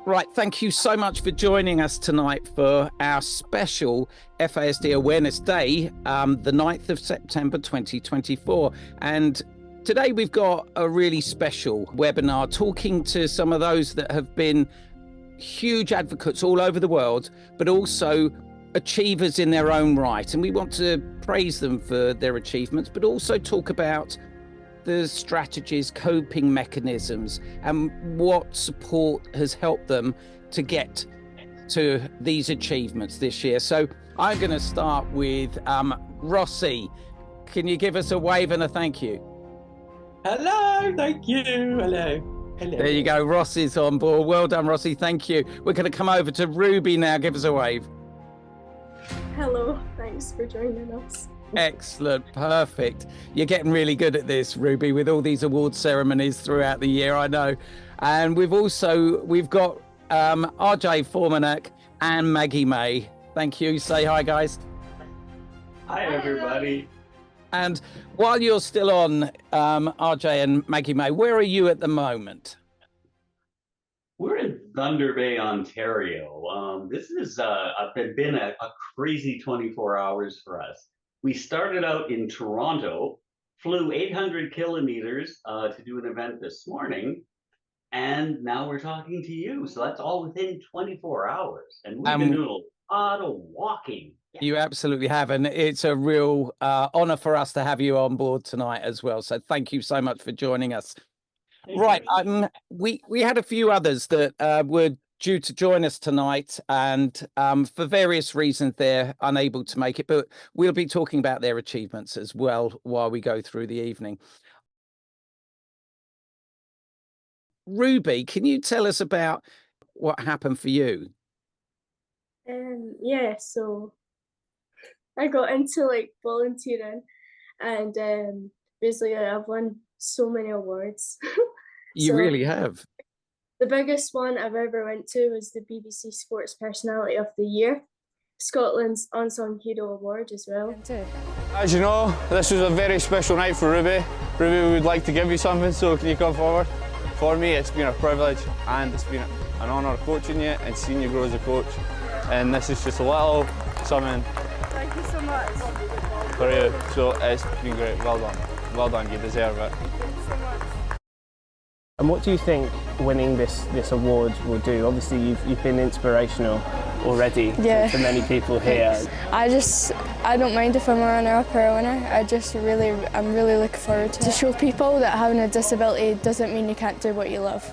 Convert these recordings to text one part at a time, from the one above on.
Right, thank you so much for joining us tonight for our special FASD Awareness Day, the 9th of September 2024. And today we've got a really special webinar talking to some of those that have been huge advocates all over the world, but also achievers in their own right. And we want to praise them for their achievements, but also talk about the strategies, coping mechanisms, and what support has helped them to get to these achievements this year. So I'm going to start with Rossi. Can you give us a wave and a thank you? Hello, thank you. Hello. Hello. There you go. Rossi's on board. Well done, Rossi. Thank you. We're going to come over to Ruby now. Give us a wave. Hello. Thanks for joining us. Excellent. Perfect. You're getting really good at this, Ruby, with all these award ceremonies throughout the year, I know. And we've got RJ Formanek and Maggie May. Thank you. Say hi, guys. Hi, everybody. And while you're still on, RJ and Maggie May, where are you at the moment? We're in Thunder Bay, Ontario. This has been a crazy 24 hours for us. We started out in Toronto, flew 800 kilometers to do an event this morning, and now we're talking to you. So that's all within 24 hours. And we've been doing a lot of walking. You absolutely have. And it's a real honor for us to have you on board tonight as well. So thank you so much for joining us. Right. We had a few others that were due to join us tonight, and for various reasons they're unable to make it, but we'll be talking about their achievements as well while we go through the evening. Ruby, can you tell us about what happened for you? Yeah, so I got into volunteering, and basically I've won so many awards. You really have. The biggest one I've ever went to was the BBC Sports Personality of the Year, Scotland's Unsung Hero Award as well. As you know, this was a very special night for Ruby. Ruby would like to give you something, so can you come forward? For me, it's been a privilege and it's been an honour coaching you and seeing you grow as a coach. And this is just a little something. Thank you so much. For you. So it's been great. Well done. Well done, you deserve it. Thank you so much. And what do you think winning this award will do? Obviously, you've been inspirational already to many people here. I don't mind if I'm a runner-up or a winner. I'm really looking forward to show people that having a disability doesn't mean you can't do what you love.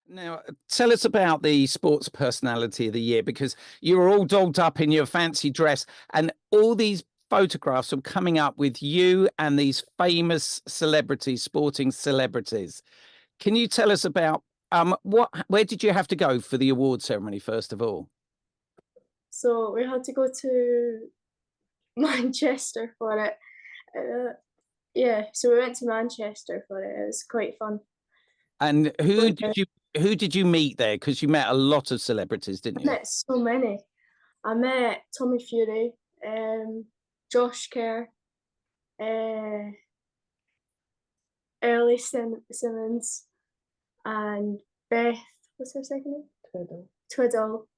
Now, tell us about the Sports Personality of the Year, because you were all dolled up in your fancy dress and all these photographs are coming up with you and these famous celebrities, sporting celebrities. Can you tell us about where did you have to go for the award ceremony, first of all? So we had to go to Manchester for it. So we went to Manchester for it. It was quite fun. And who did you meet there? Because you met a lot of celebrities, didn't you? I met so many. I met Tommy Fury, Josh Kerr, Ellie Simmons, and Beth, what's her second name? Twiddle.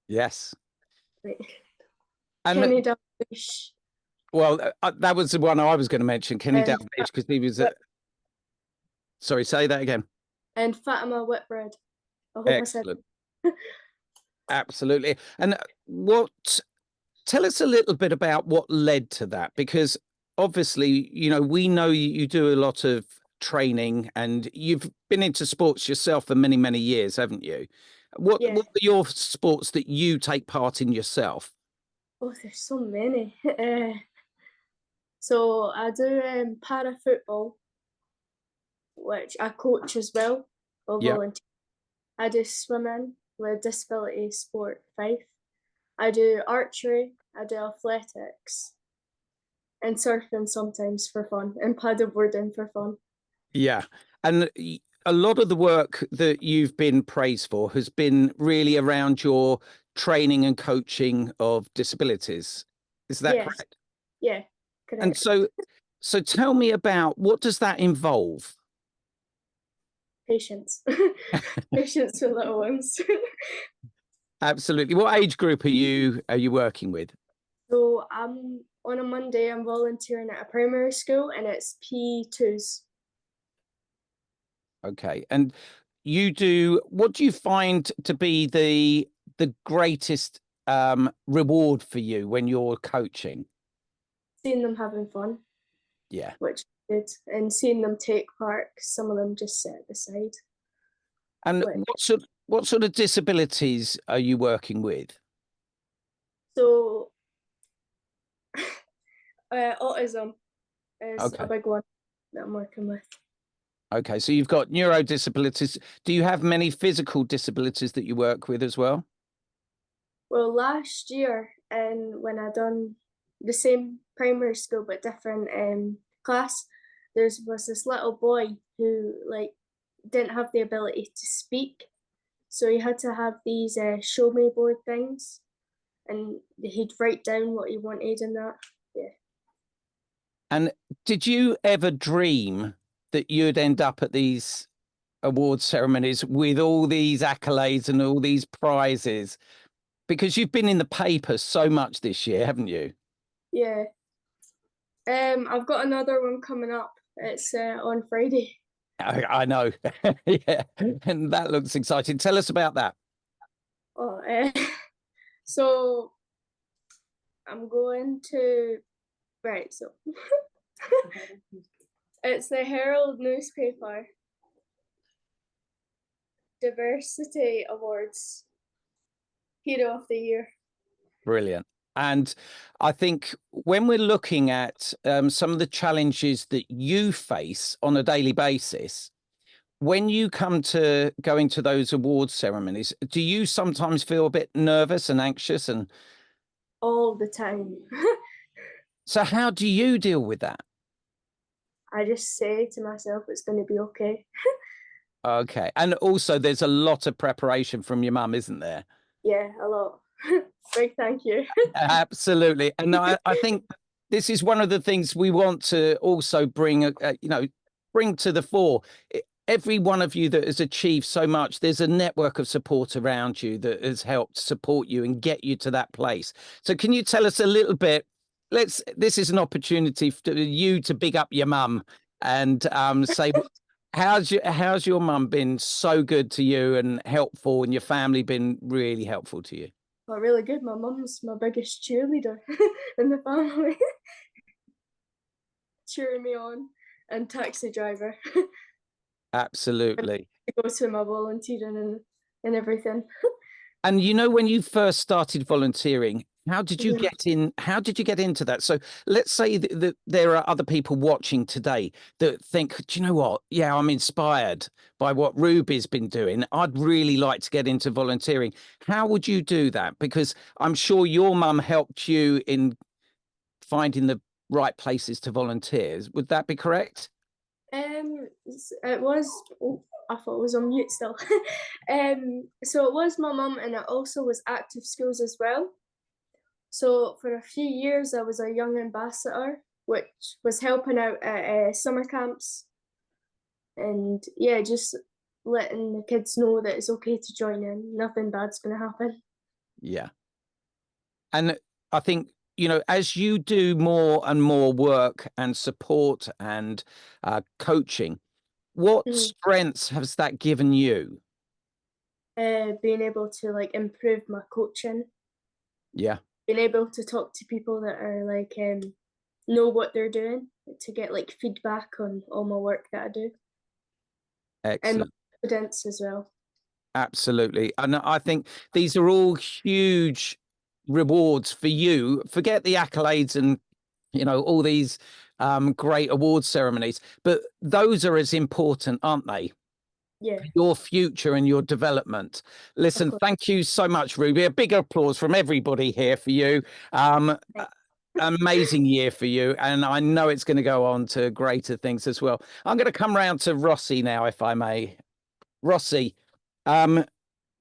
Yes. And Kenny Dalglish. Well, that was the one I was going to mention, Kenny Dalglish, because he was sorry, say that again. And Fatima Whitbread. I hope Excellent. I said Absolutely. And tell us a little bit about what led to that, because obviously, we know you do a lot of training and you've been into sports yourself for many, many years, haven't you? What are your sports that you take part in yourself? Oh, there's so many. So I do para football, which I coach as well, or volunteer. I do swimming with Disability Sport 5. I do archery, I do athletics, and surfing sometimes for fun, and paddleboarding for fun. Yeah. And a lot of the work that you've been praised for has been really around your training and coaching of disabilities. Is that correct? Yeah, correct. And so So tell me about, what does that involve? Patience. Patience with little ones. Absolutely. What age group are you working with? So on a Monday, I'm volunteering at a primary school, and it's P2s. Okay. And what do you find to be the greatest reward for you when you're coaching? Seeing them having fun. Yeah. Which is good. And seeing them take part, 'cause some of them just sit at the side. And what sort of disabilities are you working with? So autism is a big one that I'm working with. Okay, so you've got neuro disabilities. Do you have many physical disabilities that you work with as well? Well, last year, and when I done the same primary school but different class, there was this little boy who like didn't have the ability to speak, so he had to have these show me board things, and he'd write down what he wanted and that. Yeah. And did you ever dream that you'd end up at these award ceremonies with all these accolades and all these prizes? Because you've been in the papers so much this year, haven't you? Yeah. I've got another one coming up. It's on Friday. I know. Yeah, and that looks exciting. Tell us about that. Oh, so I'm going to so it's the Herald newspaper Diversity Awards Hero of the Year. Brilliant. And I think when we're looking at some of the challenges that you face on a daily basis, when you come to going to those award ceremonies, do you sometimes feel a bit nervous and anxious? And all the time. so how do you deal with that? I just say to myself, it's going to be okay. Okay. And also there's a lot of preparation from your mum, isn't there? Yeah, a lot. Big thank you. Absolutely. And I think this is one of the things we want to also bring, bring to the fore. Every one of you that has achieved so much, there's a network of support around you that has helped support you and get you to that place. So can you tell us a little bit? This is an opportunity for you to big up your mum and say, how's your mum been so good to you and helpful, and your family been really helpful to you? Well, really good. My mum's my biggest cheerleader in the family. Cheering me on, and taxi driver. Absolutely. To go to my volunteering and everything. And when you first started volunteering, how did you get in? How did you get into that? So let's say that there are other people watching today that think, do you know what? Yeah, I'm inspired by what Ruby's been doing. I'd really like to get into volunteering. How would you do that? Because I'm sure your mum helped you in finding the right places to volunteer. Would that be correct? It was. Oh, I thought it was on mute still. So it was my mum, and it also was active schools as well. So for a few years, I was a young ambassador, which was helping out at summer camps, and yeah, just letting the kids know that it's okay to join in. Nothing bad's going to happen. Yeah. And I think, as you do more and more work and support and coaching, what strengths has that given you? Being able to improve my coaching. Yeah. Being able to talk to people that are know what they're doing, to get feedback on all my work that I do. Excellent. And my confidence as well. Absolutely. And I think these are all huge rewards for you. Forget the accolades and all these great award ceremonies, but those are as important, aren't they? Yeah. Your future and your development. Listen, thank you so much, Ruby. A big applause from everybody here for you. Amazing year for you, and I know it's going to go on to greater things as well. I'm going to come round to Rossi now, if I may. Rossi,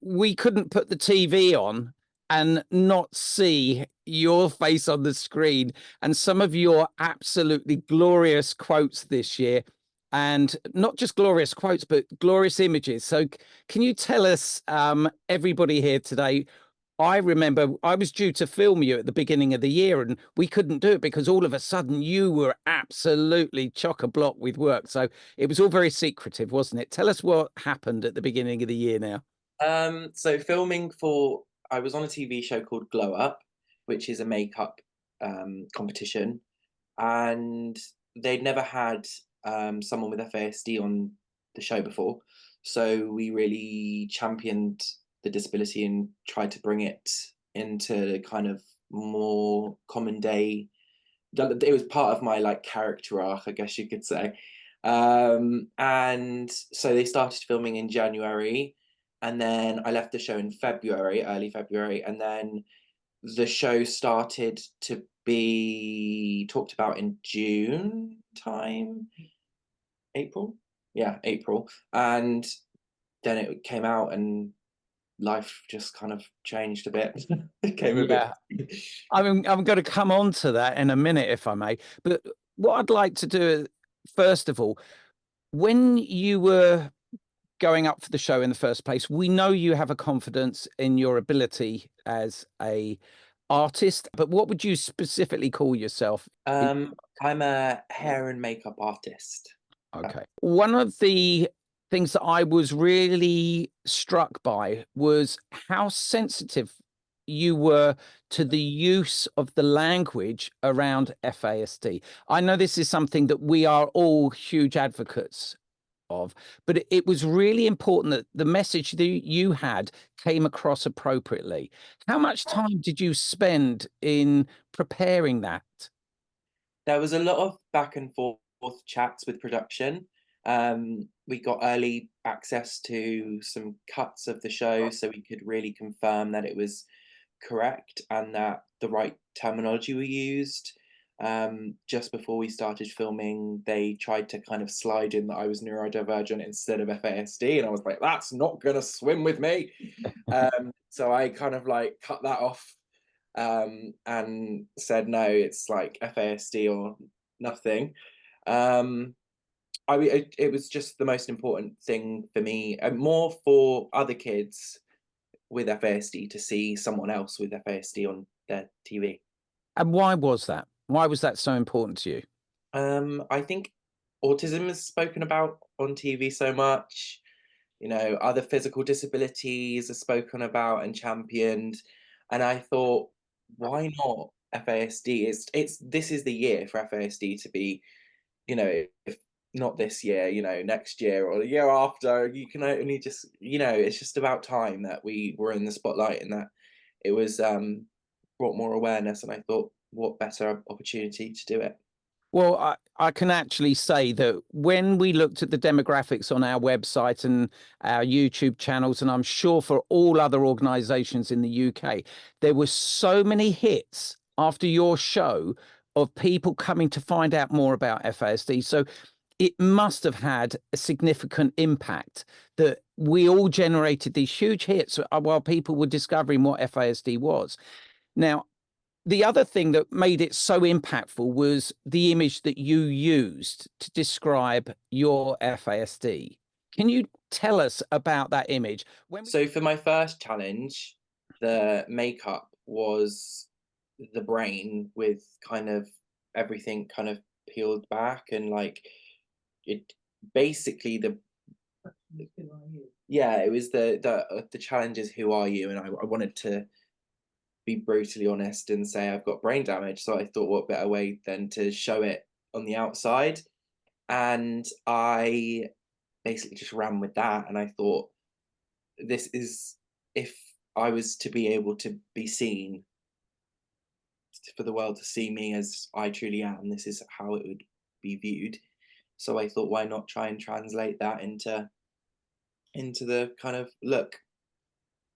we couldn't put the TV on and not see your face on the screen and some of your absolutely glorious quotes this year. And not just glorious quotes, but glorious images. So can you tell us, everybody here today, I remember I was due to film you at the beginning of the year and we couldn't do it because all of a sudden you were absolutely chock-a-block with work. So it was all very secretive, wasn't it? Tell us what happened at the beginning of the year now. So filming for, I was on a TV show called Glow Up, which is a makeup competition, and they'd never had someone with FASD on the show before. So we really championed the disability and tried to bring it into kind of more common day. It was part of my like character arc, I guess you could say. And so they started filming in January, and then I left the show in February, early February, and then the show started to be talked about in June time, April, and then it came out and life just kind of changed a bit. It came a bit. I'm going to come on to that in a minute, if I may. But what I'd like to do, first of all, when you were going up for the show in the first place, we know you have a confidence in your ability as a artist, but what would you specifically call yourself? I'm a hair and makeup artist. Okay. One of the things that I was really struck by was how sensitive you were to the use of the language around FASD. I know this is something that we are all huge advocates of, but it was really important that the message that you had came across appropriately. How much time did you spend in preparing that? There was a lot of back and forth chats with production. We got early access to some cuts of the show so we could really confirm that it was correct and that the right terminology were used. Just before we started filming, they tried to kind of slide in that I was neurodivergent instead of FASD, and I was like, that's not gonna swim with me. So I kind of like cut that off and said, no, it's like FASD or nothing. It was just the most important thing for me, and more for other kids with FASD to see someone else with FASD on their TV. And why was that? Why was that so important to you? I think autism is spoken about on TV so much. You know, other physical disabilities are spoken about and championed, and I thought, why not FASD? This is the year for FASD to be, you know, if not this year, you know, next year or the year after. You can only just, you know, it's just about time that we were in the spotlight and that it was brought more awareness. And I thought, what better opportunity to do it? Well, I can actually say that when we looked at the demographics on our website and our YouTube channels, and I'm sure for all other organisations in the UK, there were so many hits after your show of people coming to find out more about FASD. So it must have had a significant impact that we all generated these huge hits while people were discovering what FASD was. Now, the other thing that made it so impactful was the image that you used to describe your FASD. Can you tell us about that image? So for my first challenge, the makeup was the brain with kind of everything kind of peeled back, and like it basically it was the challenge is who are you, and I wanted to be brutally honest and say I've got brain damage, so I thought what better way than to show it on the outside, and I basically just ran with that, and I thought, this is, if I was to be able to be seen, for the world to see me as I truly am, this is how it would be viewed. So I thought, why not try and translate that into the kind of look.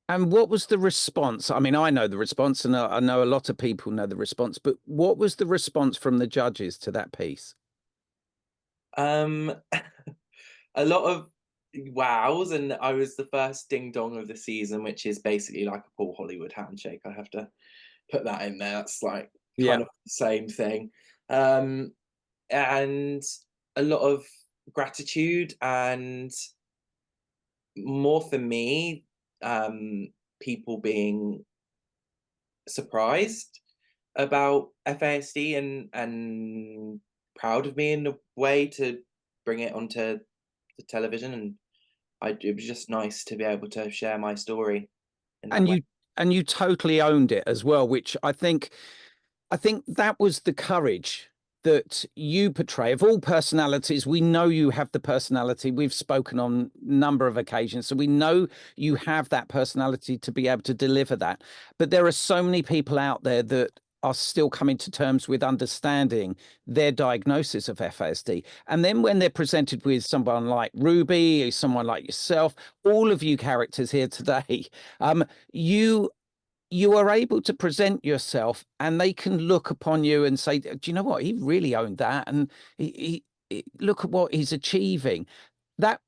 And what was the response? I mean, I know the response, and I know a lot of people know the response, but what was the response from the judges to that piece? A lot of wows, and I was the first ding dong of the season, which is basically like a Paul Hollywood handshake. I have to put that in there. That's like kind of the same thing. And a lot of gratitude, and more for me, people being surprised about FASD and proud of me in a way to bring it onto the television, and it was just nice to be able to share my story in that way. And you totally owned it as well, which I think that was the courage that you portray. Of all personalities, we know you have the personality. We've spoken on a number of occasions, so we know you have that personality to be able to deliver that. But there are so many people out there that are still coming to terms with understanding their diagnosis of FASD. And then when they're presented with someone like Ruby, someone like yourself, all of you characters here today, you are able to present yourself, and they can look upon you and say, do you know what? He really owned that. And he look at what he's achieving. That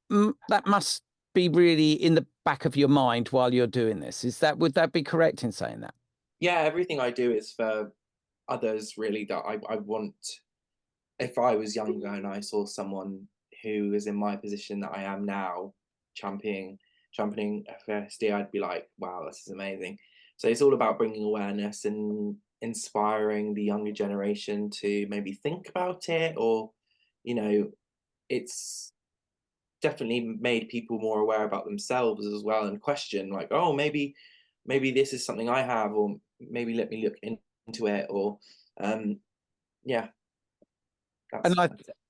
must be really in the back of your mind while you're doing this. Would that be correct in saying that? Yeah, everything I do is for others, really, that I want. If I was younger and I saw someone who is in my position that I am now, championing FASD, I'd be like, wow, this is amazing. So it's all about bringing awareness and inspiring the younger generation to maybe think about it, or, it's definitely made people more aware about themselves as well, and question like, oh, maybe this is something I have, or maybe let me look into it, or yeah. And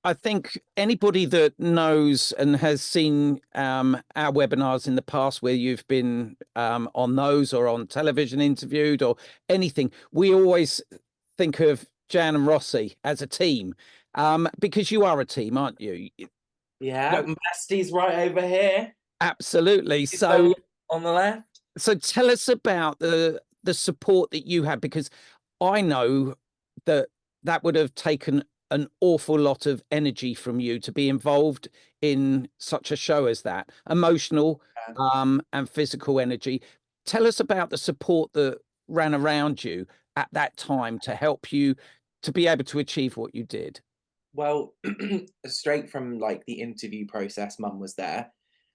I think anybody that knows and has seen our webinars in the past where you've been on those or on television interviewed or anything, we always think of Jan and Rossi as a team, because you are a team, aren't you? Yeah, Basty's right over here. Absolutely. So on the left. So tell us about the support that you had, because I know that would have taken an awful lot of energy from you to be involved in such a show as that, emotional and physical energy. Tell us about the support that ran around you at that time to help you to be able to achieve what you did. Well, straight from like the interview process, Mum was there,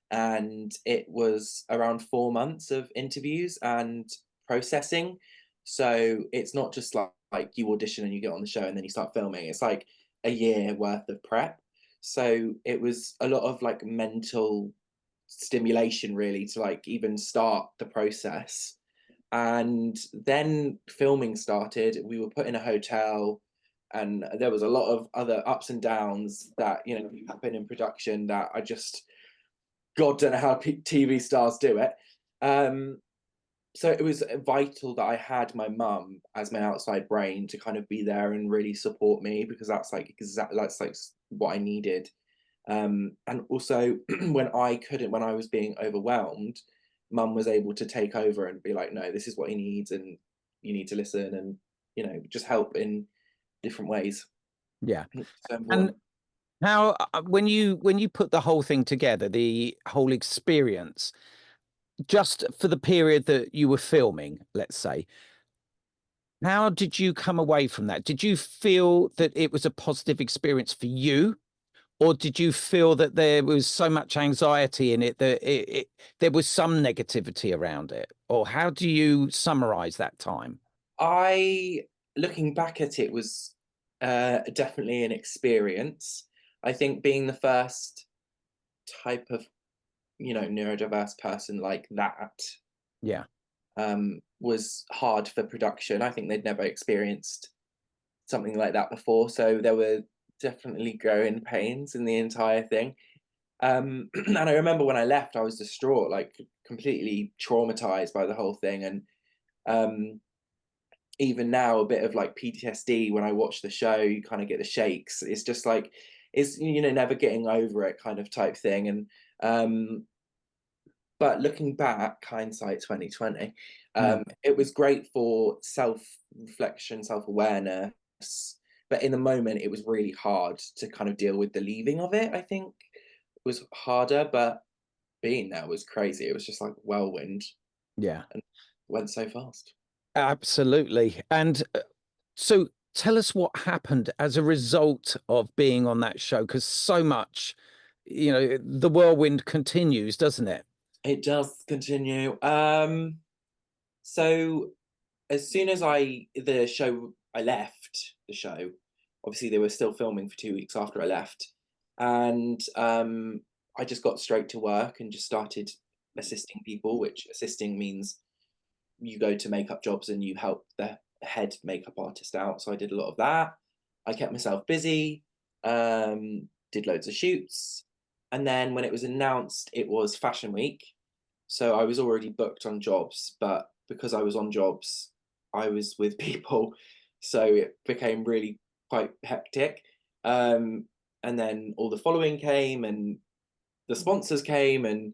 and it was around 4 months of interviews and processing. So it's not just like you audition and you get on the show and then you start filming. It's like a year worth of prep. So it was a lot of like mental stimulation, really, to like even start the process. And then filming started. We were put in a hotel, and there was a lot of other ups and downs that happen in production that I just, God, don't know how TV stars do it. So it was vital that I had my mum as my outside brain to kind of be there and really support me, because that's like what I needed. And also when I was being overwhelmed, Mum was able to take over and be like, no, this is what he needs, and you need to listen, and just help in different ways. Yeah. And how when you put the whole thing together, the whole experience, just for the period that you were filming, let's say, how did you come away from that? Did you feel that it was a positive experience for you, or did you feel that there was so much anxiety in it that there was some negativity around it? Or how do you summarize that time? Looking back at it, was definitely an experience. I think being the first type of neurodiverse person like that, was hard for production. I think they'd never experienced something like that before, so there were definitely growing pains in the entire thing. And I remember when I left, I was distraught, like completely traumatized by the whole thing. And even now, a bit of like PTSD when I watch the show, you kind of get the shakes. It's just like, it's never getting over it kind of type thing. And but looking back, hindsight 2020, it was great for self-reflection, self-awareness. But in the moment, it was really hard to kind of deal with the leaving of it. I think it was harder, but being there was crazy. It was just like whirlwind. Yeah. And went so fast. Absolutely. And so tell us what happened as a result of being on that show, because so much, you know, the whirlwind continues, doesn't it? It does continue. So as soon as I left the show, obviously they were still filming for 2 weeks after I left, and I just got straight to work and just started assisting people, which assisting means you go to makeup jobs and you help the head makeup artist out. So I did a lot of that. I kept myself busy, did loads of shoots. And then when it was announced it was Fashion Week, so I was already booked on jobs, but because I was on jobs, I was with people. So it became really quite hectic. And then all the following came and the sponsors came and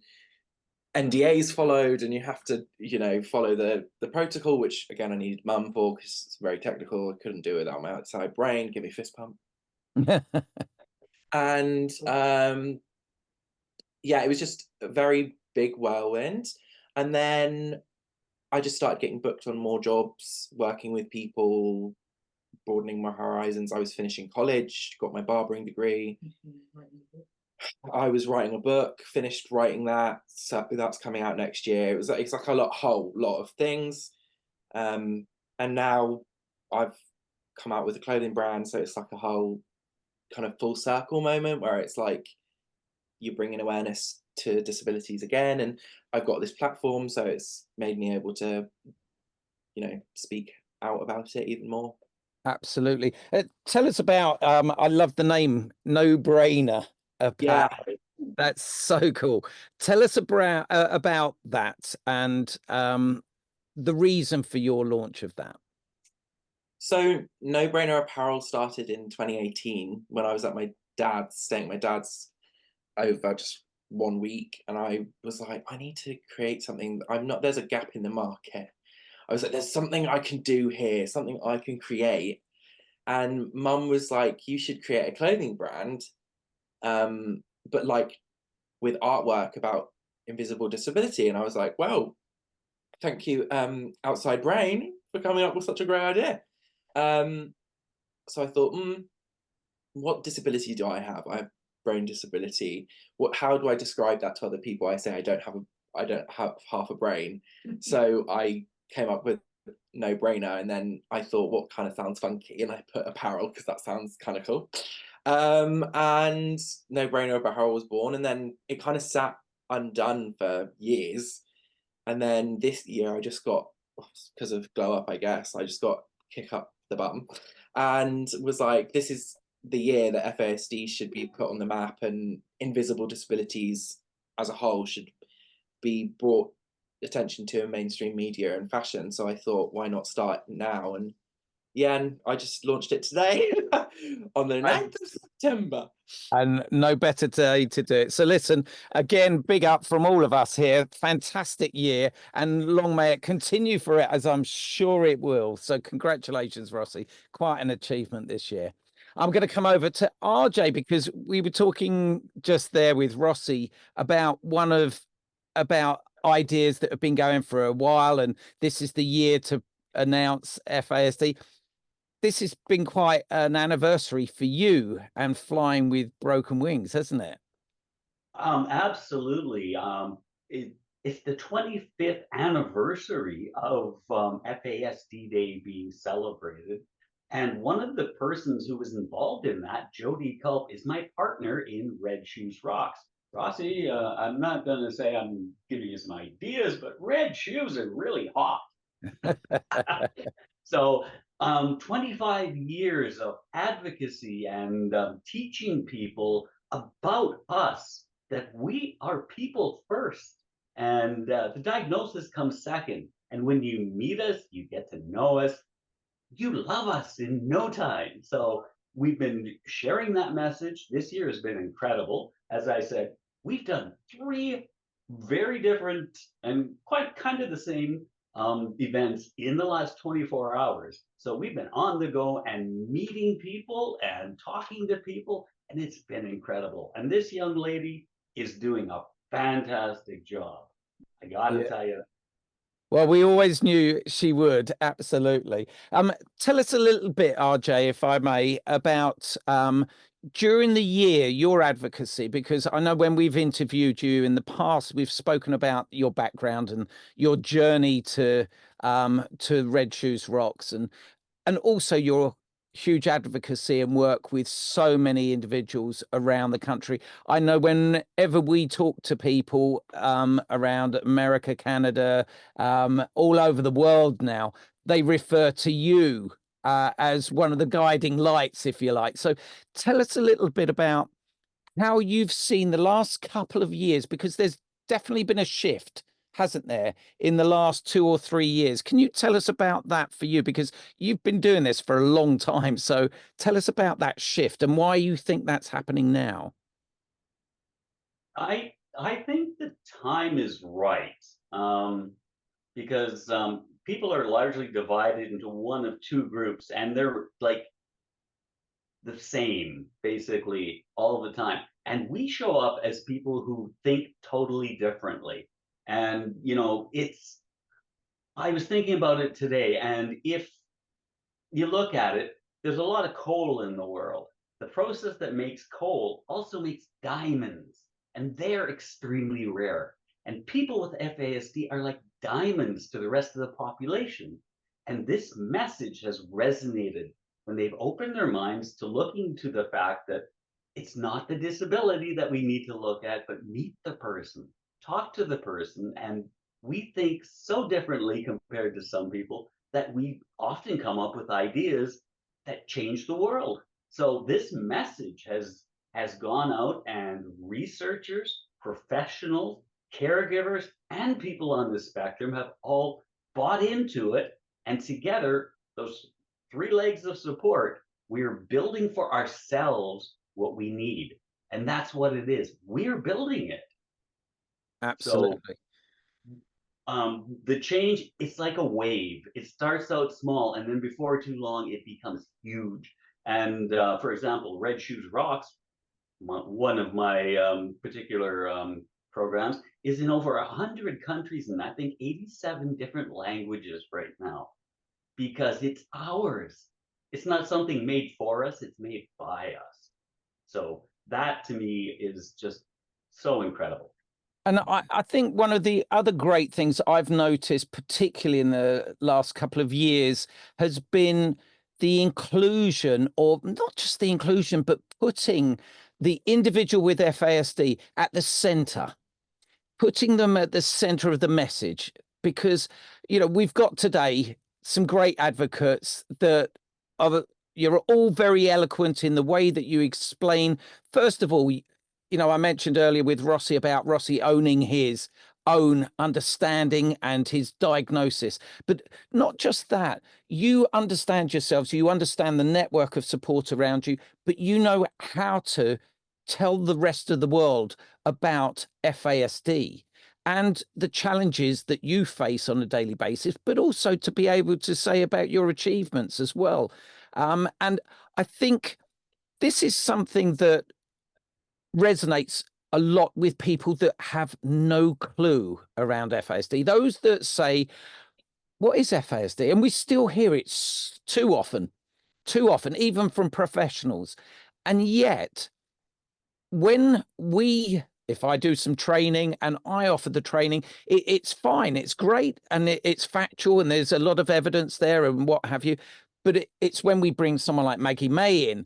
NDAs followed, and you have to, you know, follow the protocol, which again I needed mum for because it's very technical. I couldn't do it without my outside brain. Give me a fist pump. And yeah, it was just a very big whirlwind. And then I just started getting booked on more jobs, working with people, broadening my horizons. I was finishing college, got my barbering degree. I was writing a book, finished writing that, so that's coming out next year. It's like a whole lot of things. And now I've come out with a clothing brand, so it's like a whole kind of full circle moment where it's like you're bringing awareness to disabilities again, and I've got this platform, so it's made me able to, you know, speak out about it even more. Absolutely. Tell us about, I love the name, No Brainer. Yeah, that's so cool. Tell us about that and the reason for your launch of that. So No Brainer Apparel started in 2018 when I was at my dad's, staying at my dad's over just 1 week, and I was like, I need to create something. There's a gap in the market. I was like, there's something I can do here, something I can create. And mum was like, you should create a clothing brand, but like with artwork about invisible disability. And I was like, well, thank you, outside brain, for coming up with such a great idea. So I thought, what disability do I have? I have brain disability. How do I describe that to other people? I say I don't have half a brain. So I came up with No Brainer, and then I thought, what kind of sounds funky? And I put apparel because that sounds kind of cool. And No Brainer Apparel was born, and then it kind of sat undone for years. And then this year I just got, because of Glow Up, I guess, I just got kick up the bum and was like, this is the year that FASD should be put on the map, and invisible disabilities as a whole should be brought attention to in mainstream media and fashion. So I thought, why not start now? And yeah, and I just launched it today on the 9th of September. And no better day to do it. So listen, again, big up from all of us here. Fantastic year, and long may it continue for it, as I'm sure it will. So congratulations, Rossi. Quite an achievement this year. I'm going to come over to RJ, because we were talking just there with Rossi about about ideas that have been going for a while, and this is the year to announce FASD. This has been quite an anniversary for you and Flying with Broken Wings, hasn't it? Absolutely. It's the 25th anniversary of FASD Day being celebrated. And one of the persons who was involved in that, Jody Culp, is my partner in Red Shoes Rocks. Rossi, I'm not going to say I'm giving you some ideas, but red shoes are really hot. So 25 years of advocacy and teaching people about us, that we are people first, and the diagnosis comes second. And when you meet us, you get to know us, you love us in no time. So we've been sharing that message. This year has been incredible. As I said, we've done 3 very different and quite kind of the same events in the last 24 hours. So we've been on the go and meeting people and talking to people, and it's been incredible. And this young lady is doing a fantastic job. I gotta tell you. Well, we always knew she would, absolutely. Tell us a little bit, RJ, if I may, about during the year, your advocacy, because I know when we've interviewed you in the past, we've spoken about your background and your journey to Red Shoes Rocks, and also your huge advocacy and work with so many individuals around the country. I know whenever we talk to people around America, Canada, all over the world now, they refer to you as one of the guiding lights, if you like. So tell us a little bit about how you've seen the last couple of years, because there's definitely been a shift, hasn't there, in the last 2 or 3 years. Can you tell us about that for you? Because you've been doing this for a long time. So tell us about that shift and why you think that's happening now. I think the time is right, because people are largely divided into one of two groups, and they're like the same basically all the time. And we show up as people who think totally differently. And, you know, I was thinking about it today, and if you look at it, there's a lot of coal in the world. The process that makes coal also makes diamonds, and they're extremely rare. And people with FASD are like diamonds to the rest of the population. And this message has resonated when they've opened their minds to looking to the fact that it's not the disability that we need to look at, but meet the person, talk to the person. And we think so differently compared to some people that we often come up with ideas that change the world. So this message has gone out, and researchers, professionals, caregivers, and people on the spectrum have all bought into it. And together, those 3 legs of support, we're building for ourselves what we need. And that's what it is. We're building it. Absolutely. So the change, it's like a wave. It starts out small, and then before too long, it becomes huge. And for example, Red Shoes Rocks, one of my particular programs, is in over 100 countries, and I think 87 different languages right now, because it's ours. It's not something made for us, it's made by us. So that to me is just so incredible. And I think one of the other great things I've noticed, particularly in the last couple of years, has been the inclusion, or not just the inclusion, but putting the individual with FASD at the center, putting them at the center of the message. Because, you know, we've got today some great advocates that are, you're all very eloquent in the way that you explain. First of all, you know, I mentioned earlier with Rossi about Rossi owning his own understanding and his diagnosis. But not just that, you understand yourselves, you understand the network of support around you, but you know how to tell the rest of the world about FASD and the challenges that you face on a daily basis, but also to be able to say about your achievements as well. And I think this is something that resonates a lot with people that have no clue around FASD. Those that say, what is FASD? And we still hear it too often, even from professionals. And yet, when if I do some training and I offer the training, it's fine, it's great, and it's factual, and there's a lot of evidence there and what have you. But it's when we bring someone like Maggie May in,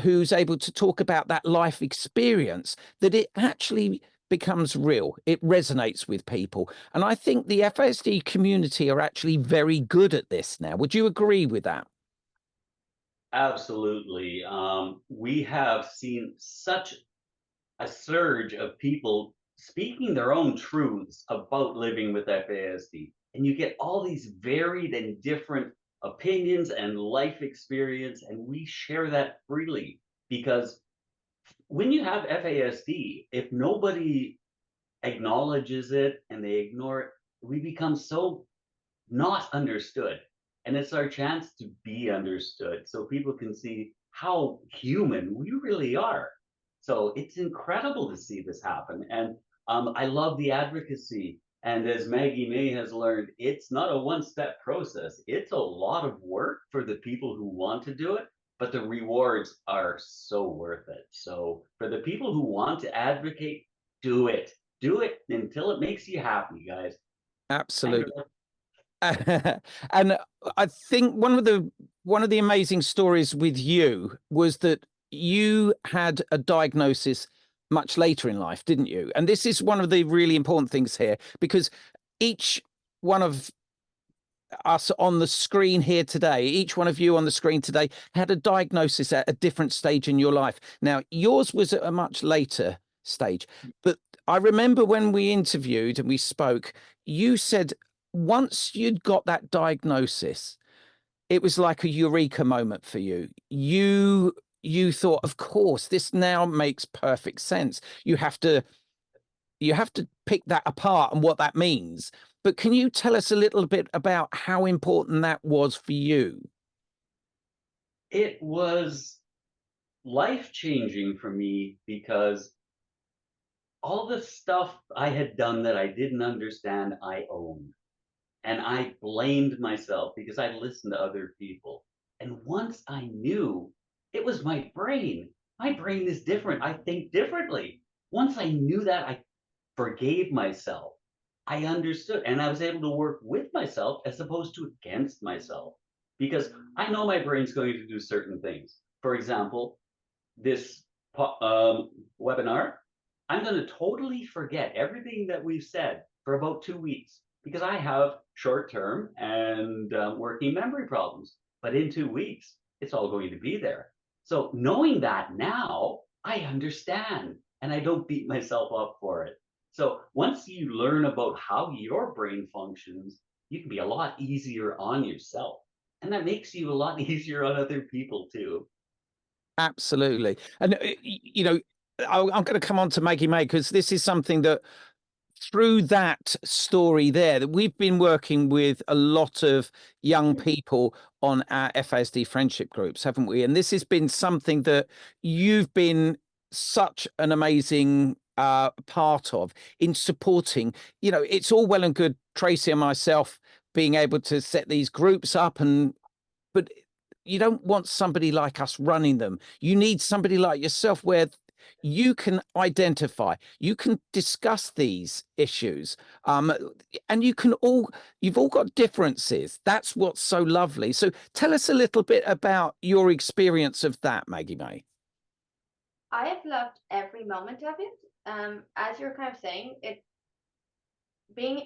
who's able to talk about that life experience, that it actually becomes real. It resonates with people. And I think the FASD community are actually very good at this now. Would you agree with that? Absolutely. We have seen such a surge of people speaking their own truths about living with FASD. And you get all these varied and different opinions and life experience, and we share that freely, because when you have FASD, if nobody acknowledges it and they ignore it, we become so not understood. And it's our chance to be understood, so people can see how human we really are. So it's incredible to see this happen. And I love the advocacy. And as Maggie May has learned, it's not a one-step process. It's a lot of work for the people who want to do it, but the rewards are so worth it. So for the people who want to advocate, do it. Do it until it makes you happy, guys. Absolutely. And I think one of the amazing stories with you was that you had a diagnosis much later in life, didn't you? And this is one of the really important things here, because each one of us on the screen here today, each one of you on the screen today had a diagnosis at a different stage in your life. Now, yours was at a much later stage, but I remember when we interviewed and we spoke, you said once you'd got that diagnosis, it was like a eureka moment for you. You thought, of course, this now makes perfect sense. You have to pick that apart and what that means. But can you tell us a little bit about how important that was for you? It was life-changing for me because all the stuff I had done that I didn't understand, I owned. And I blamed myself because I listened to other people. And once I knew, it was my brain. My brain is different. I think differently. Once I knew that, I forgave myself. I understood, and I was able to work with myself as opposed to against myself, because I know my brain's going to do certain things. For example, this webinar, I'm going to totally forget everything that we've said for about 2 weeks because I have short-term and working memory problems. But in 2 weeks, it's all going to be there. So knowing that now, I understand, and I don't beat myself up for it. So once you learn about how your brain functions, you can be a lot easier on yourself. And that makes you a lot easier on other people too. Absolutely. And, you know, I'm going to come on to Maggie May, because this is something that through that story there, that we've been working with a lot of young people on our FASD friendship groups, haven't we? And this has been something that you've been such an amazing part of in supporting. You know, it's all well and good, Tracy and myself being able to set these groups up, but you don't want somebody like us running them. You need somebody like yourself where you can identify, you can discuss these issues, and you've all got differences. That's what's so lovely. So tell us a little bit about your experience of that, Maggie May. I have loved every moment of it. As you're kind of saying,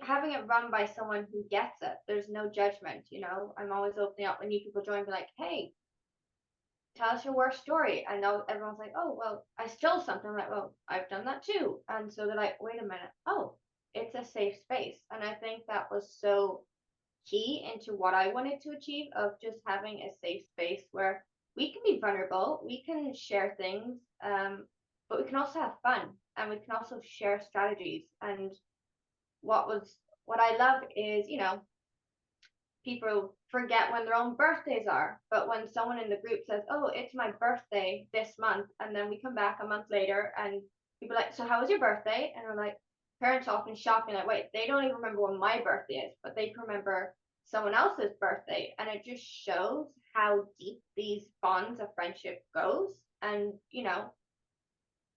having it run by someone who gets it. There's no judgment, you know. I'm always opening up when new people join, be like, hey, tell us your worst story. I know everyone's like, oh, well, I stole something. I'm like, well, I've done that too. And so they're like, wait a minute. Oh, it's a safe space. And I think that was so key into what I wanted to achieve, of just having a safe space where we can be vulnerable, we can share things, but we can also have fun, and we can also share strategies. And what I love is, you know, people forget when their own birthdays are, but when someone in the group says, oh, it's my birthday this month, and then we come back a month later and people are like, so how was your birthday? And we're like, parents often shocked, like, wait, they don't even remember when my birthday is, but they can remember someone else's birthday. And it just shows how deep these bonds of friendship goes. And, you know,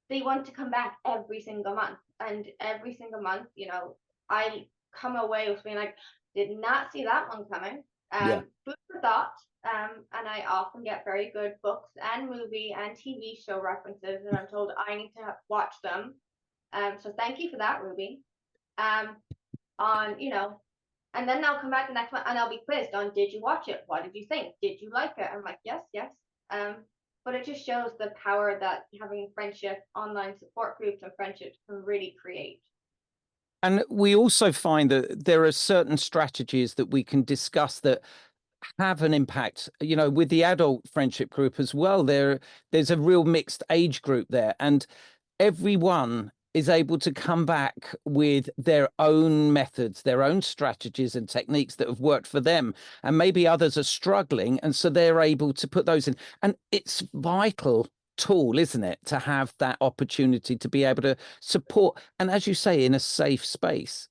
they want to come back every single month. And every single month, you know, I come away with being like, did not see that one coming. Food for thought. And I often get very good books and movie and TV show references, and I'm told I need to watch them. So thank you for that, Ruby. On, you know, and then I'll come back the next one and I'll be quizzed on, did you watch it? What did you think? Did you like it? I'm like, yes. But it just shows the power that having friendship, online support groups and friendships can really create. And we also find that there are certain strategies that we can discuss that have an impact, you know, with the adult friendship group as well. There's a real mixed age group there, and everyone is able to come back with their own methods, their own strategies and techniques that have worked for them. And maybe others are struggling, and so they're able to put those in. And it's vital tool, isn't it, to have that opportunity to be able to support, and as you say, in a safe space.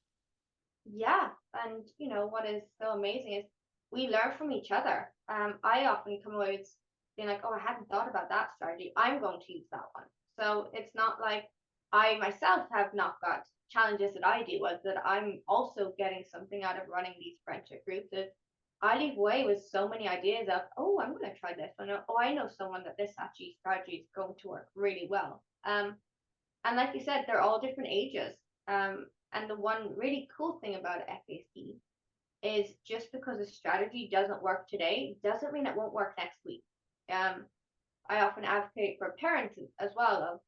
Yeah, and you know what is so amazing is we learn from each other. I often come away with being like, oh, I hadn't thought about that strategy. I'm going to use that one. So it's not like I myself have not got challenges that I deal with, that I'm also getting something out of running these friendship groups. That I leave away with so many ideas of, oh, I'm going to try this one. Oh, I know someone that this actually strategy is going to work really well. And like you said, they're all different ages. And the one really cool thing about FASD is just because a strategy doesn't work today doesn't mean it won't work next week. I often advocate for parents as well of,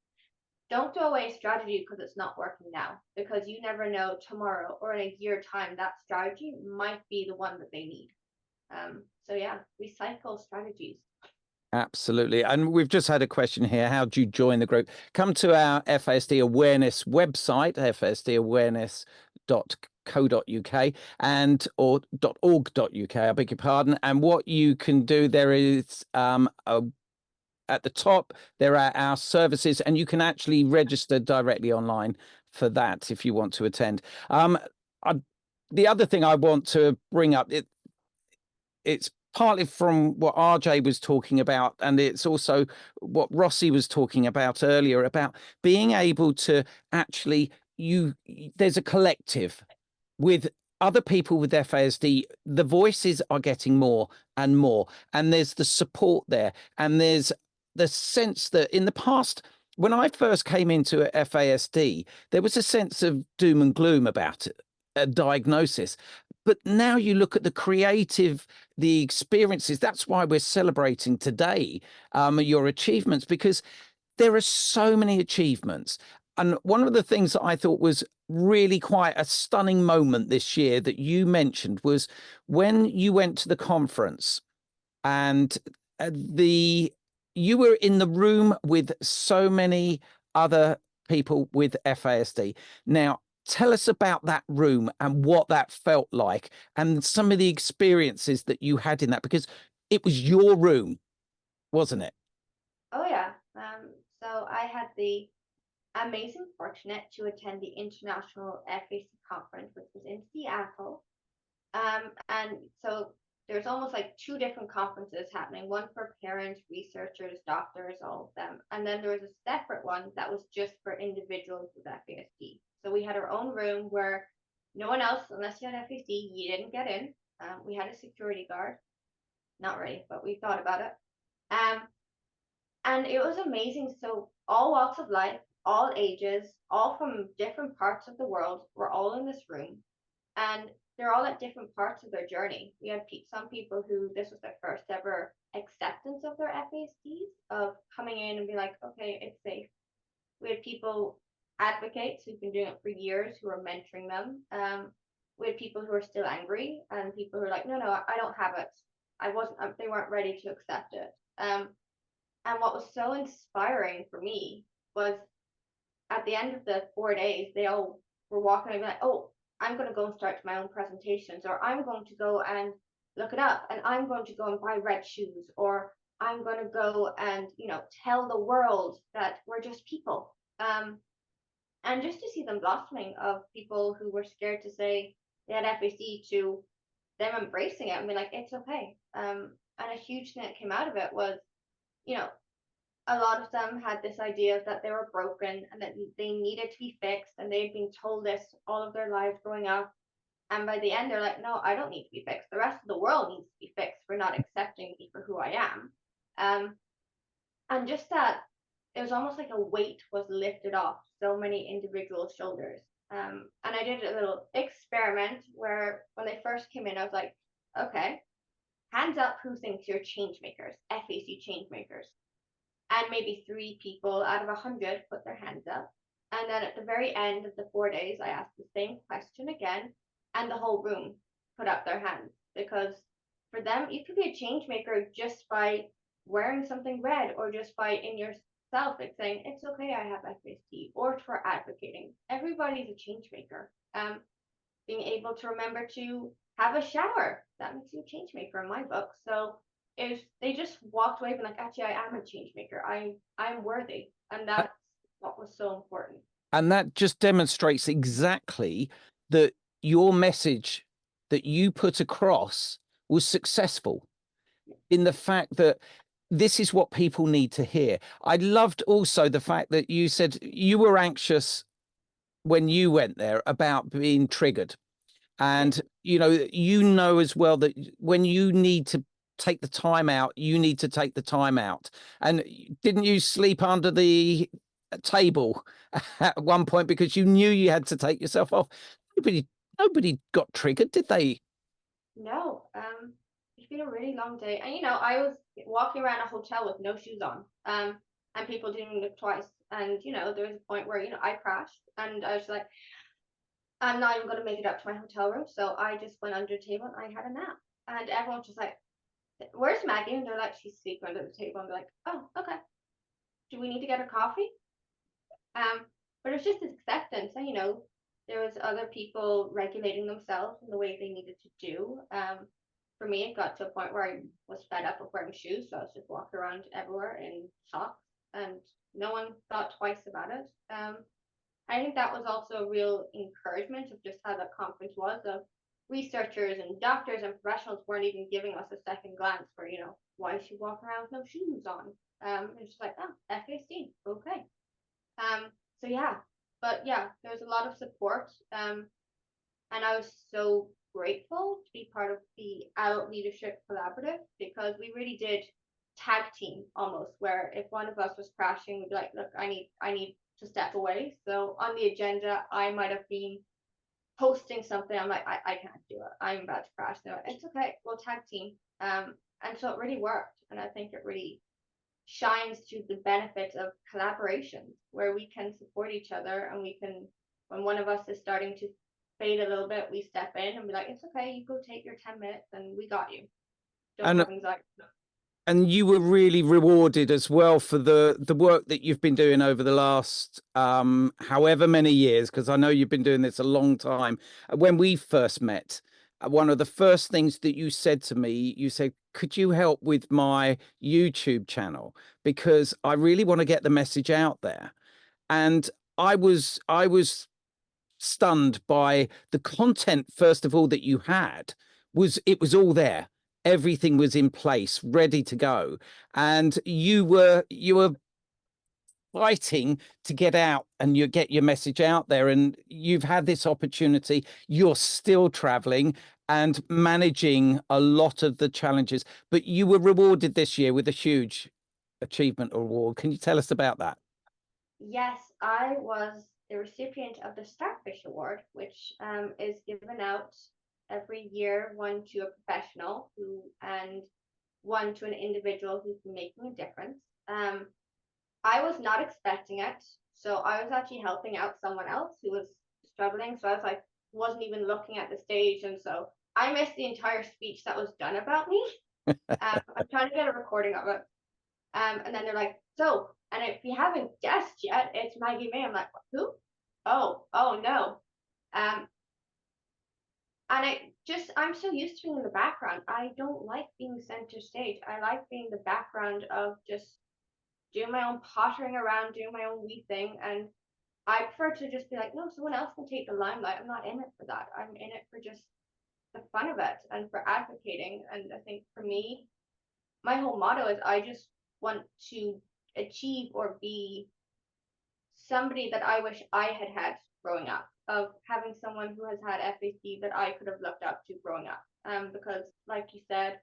don't throw away a strategy because it's not working now, because you never know, tomorrow or in a year time that strategy might be the one that they need. So yeah, recycle strategies. Absolutely. And we've just had a question here. How do you join the group? Come to our FASD Awareness website, fasdawareness.co.uk and or .org.uk, I beg your pardon. And what you can do, there is at the top, there are our services, and you can actually register directly online for that if you want to attend. The other thing I want to bring up, it's partly from what RJ was talking about, and it's also what Rossi was talking about earlier, about being able to actually, there's a collective with other people with FASD. The voices are getting more and more, and there's the support there, and there's the sense that in the past, when I first came into FASD, there was a sense of doom and gloom about it, a diagnosis. But now you look at the creative, the experiences. That's why we're celebrating today your achievements, because there are so many achievements. And one of the things that I thought was really quite a stunning moment this year that you mentioned was when you went to the conference and you were in the room with so many other people with FASD. Now, tell us about that room and what that felt like and some of the experiences that you had in that, because it was your room, wasn't it? Oh yeah. So I had the amazing fortunate to attend the International FAC conference, which was in Seattle. And so there's almost like two different conferences happening, one for parents, researchers, doctors, all of them. And then there was a separate one that was just for individuals with FASD. So we had our own room where no one else, unless you had FASD, you didn't get in. We had a security guard. Not really, but we thought about it. And it was amazing. So all walks of life, all ages, all from different parts of the world were all in this room. And they're all at different parts of their journey. We had some people who this was their first ever acceptance of their FASDs, of coming in and be like, okay, it's safe. We had people, advocates who've been doing it for years, who are mentoring them. We had people who are still angry, and people who are like, no, I don't have it. They weren't ready to accept it. And what was so inspiring for me was at the end of the 4 days, they all were walking and be like, oh, I'm going to go and start my own presentations, or I'm going to go and look it up, and I'm going to go and buy red shoes, or I'm going to go and, tell the world that we're just people. And just to see them blossoming, of people who were scared to say they had FAC, to them embracing it and be like, it's okay. And a huge thing that came out of it was, a lot of them had this idea that they were broken and that they needed to be fixed, and they'd been told this all of their lives growing up. And by the end, they're like, no, I don't need to be fixed. The rest of the world needs to be fixed for not accepting me for who I am. And just that, it was almost like a weight was lifted off so many individuals' shoulders. And I did a little experiment where when they first came in, I was like, okay, hands up who thinks you're change makers, FAC change makers. And maybe 3 people out of 100 put their hands up. And then at the very end of the 4 days, I asked the same question again, and the whole room put up their hands. Because for them, you could be a change maker just by wearing something red, or just by in yourself, like saying, it's okay, I have FASD, or for advocating. Everybody's a change maker. Being able to remember to have a shower, that makes you a change maker in my book. So they just walked away being like, actually, I am a change maker. I'm worthy, and that's what was so important. And that just demonstrates exactly that your message that you put across was successful, in the fact that this is what people need to hear. I loved also the fact that you said you were anxious when you went there about being triggered. And, you know as well that when you need to take the time out, you need to take the time out. And didn't you sleep under the table at one point because you knew you had to take yourself off? Nobody got triggered, did they? No, it's been a really long day, and I was walking around a hotel with no shoes on, and people didn't look twice, and there was a point where I crashed, and I was like, I'm not even going to make it up to my hotel room, so I just went under the table and I had a nap, and everyone was just like, "Where's Maggie?" And they're like, "She's sleeping under the table," and they're like, "Oh, okay. Do we need to get her coffee?" But it's just acceptance, and there was other people regulating themselves in the way they needed to do. For me, it got to a point where I was fed up of wearing shoes, so I was just walking around everywhere in socks, and no one thought twice about it. I think that was also a real encouragement of just how that conference was. Of researchers and doctors and professionals weren't even giving us a second glance for, why is she walking around with no shoes on? It's just like, oh, FASD, okay. So yeah, but yeah, there was a lot of support, and I was so grateful to be part of the Adult Leadership Collaborative, because we really did tag team almost, where if one of us was crashing, we'd be like, look, I need to step away. So on the agenda, I might have been posting something. I'm like, I can't do it. I'm about to crash. They're like, it's okay, we'll tag team. And so it really worked, and I think it really shines through the benefits of collaboration, where we can support each other, and we can, when one of us is starting to fade a little bit, we step in and be like, it's okay, you go take your 10 minutes and we got you. Don't have anxiety. And you were really rewarded as well for the work that you've been doing over the last however many years, because I know you've been doing this a long time. When we first met, one of the first things that you said to me, you said, could you help with my YouTube channel? Because I really want to get the message out there. And I was stunned by the content, first of all, that you had. It was all there. Everything was in place, ready to go. And you were fighting to get out and you get your message out there, and you've had this opportunity. You're still traveling and managing a lot of the challenges, but you were rewarded this year with a huge achievement award. Can you tell us about that? Yes, I was the recipient of the Starfish Award, which is given out every year, one to a professional and one to an individual who's making a difference. I was not expecting it, so I was actually helping out someone else who was struggling. So I was like, wasn't even looking at the stage, and so I missed the entire speech that was done about me. I'm trying to get a recording of it. And then they're like, so, and if you haven't guessed yet, it's Maggie May. I'm like, who? Oh no. And I'm so used to being in the background. I don't like being center stage. I like being the background of just doing my own pottering around, doing my own wee thing. And I prefer to just be like, no, someone else can take the limelight. I'm not in it for that. I'm in it for just the fun of it and for advocating. And I think for me, my whole motto is I just want to achieve or be somebody that I wish I had growing up, of having someone who has had FASD that I could have looked up to growing up. Because like you said,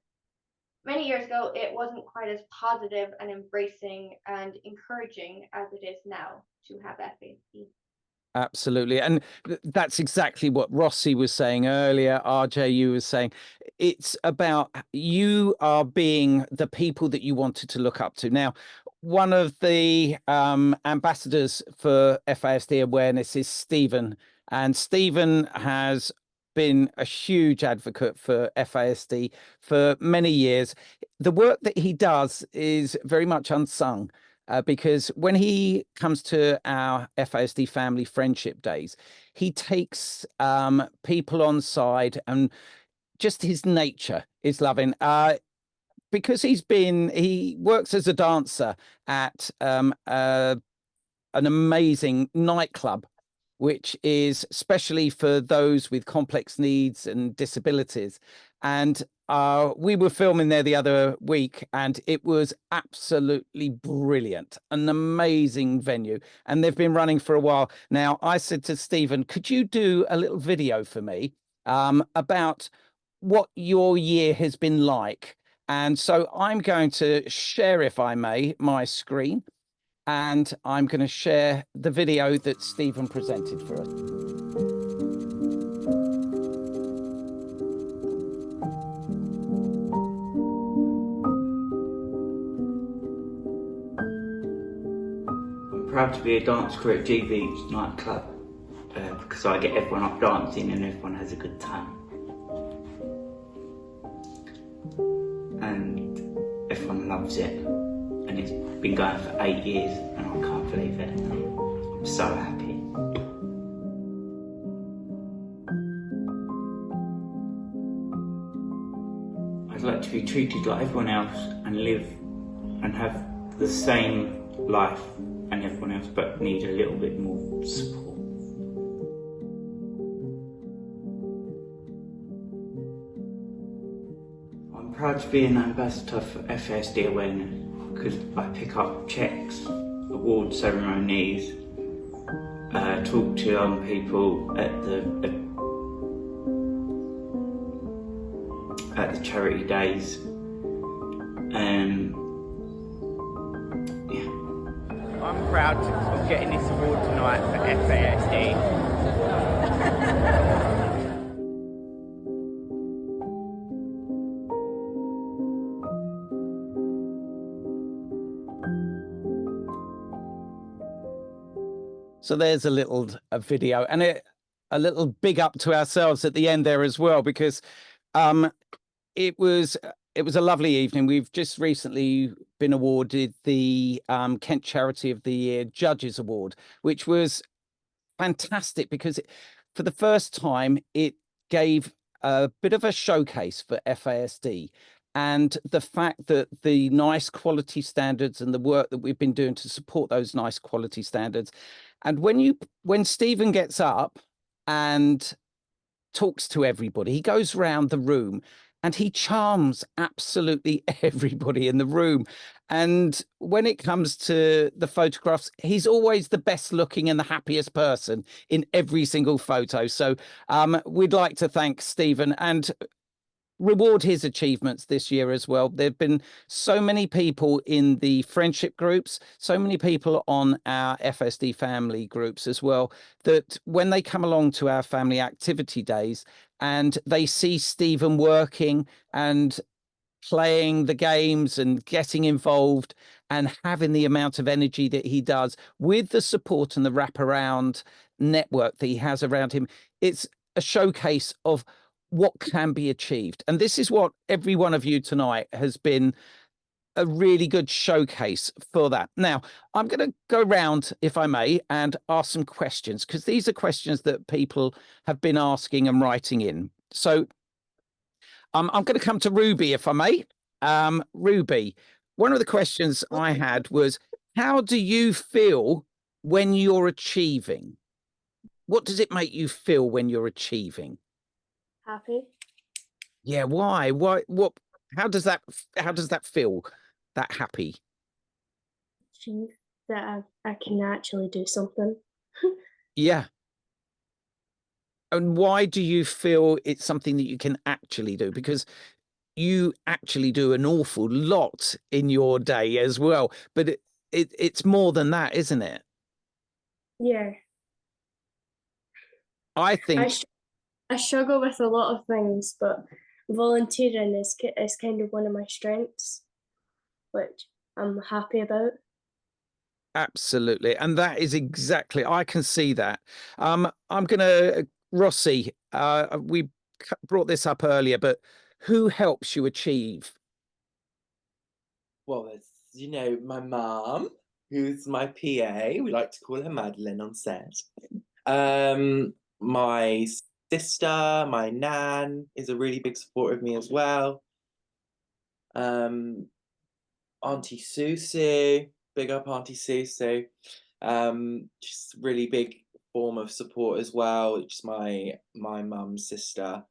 many years ago, it wasn't quite as positive and embracing and encouraging as it is now to have FASD. Absolutely. And that's exactly what Rossi was saying earlier. RJ, you were saying it's about you are being the people that you wanted to look up to. Now, one of the ambassadors for FASD Awareness is Stephen. And Stephen has been a huge advocate for FASD for many years. The work that he does is very much unsung. Because when he comes to our FASD family friendship days, he takes people on side, and just his nature is loving. because he works as a dancer at an amazing nightclub, which is especially for those with complex needs and disabilities. And we were filming there the other week, and it was absolutely brilliant, an amazing venue. And they've been running for a while. Now, I said to Stephen, could you do a little video for me about what your year has been like? And so I'm going to share, if I may, my screen. And I'm going to share the video that Stephen presented for us. I'm proud to be a dance crew at GV's nightclub because I get everyone up dancing and everyone has a good time. And everyone loves it. And it's been going for 8 years and I can't believe it. I'm so happy. I'd like to be treated like everyone else and live and have the same life and everyone else, but need a little bit more support. I'm proud to be an ambassador for FASD Awareness, because I pick up cheques, award ceremonies, talk to young people at the charity days. Yeah. I'm proud of getting this award tonight for FASD. So there's a little video, and a little big up to ourselves at the end there as well, because it was a lovely evening. We've just recently been awarded the Kent Charity of the Year Judges Award, which was fantastic because for the first time it gave a bit of a showcase for FASD. And the fact that the nice quality standards and the work that we've been doing to support those nice quality standards. And when Stephen gets up and talks to everybody, he goes around the room and he charms absolutely everybody in the room. And when it comes to the photographs, he's always the best looking and the happiest person in every single photo. So we'd like to thank Stephen and reward his achievements this year as well. There have been so many people in the friendship groups, so many people on our FSD family groups as well, that when they come along to our family activity days and they see Stephen working and playing the games and getting involved and having the amount of energy that he does with the support and the wraparound network that he has around him, it's a showcase of what can be achieved. And this is what every one of you tonight has been a really good showcase for that. Now, I'm going to go round, if I may, and ask some questions, because these are questions that people have been asking and writing in. So I'm going to come to Ruby, if I may. Ruby, one of the questions I had was, how do you feel when you're achieving? What does it make you feel when you're achieving? Happy. Yeah, why? What how does that feel? That happy? That I can actually do something. Yeah. And why do you feel it's something that you can actually do? Because you actually do an awful lot in your day as well. But it's more than that, isn't it? Yeah. I think I struggle with a lot of things, but volunteering is kind of one of my strengths, which I'm happy about. Absolutely. And that is exactly, I can see that. I'm going to, Rossi, we brought this up earlier, but who helps you achieve? Well, there's, my mum, who's my PA. We like to call her Madeline on set. My sister, my nan, is a really big supporter of me as well. Auntie Susie, big up Auntie Susie. Just really big form of support as well, which is my mum's sister.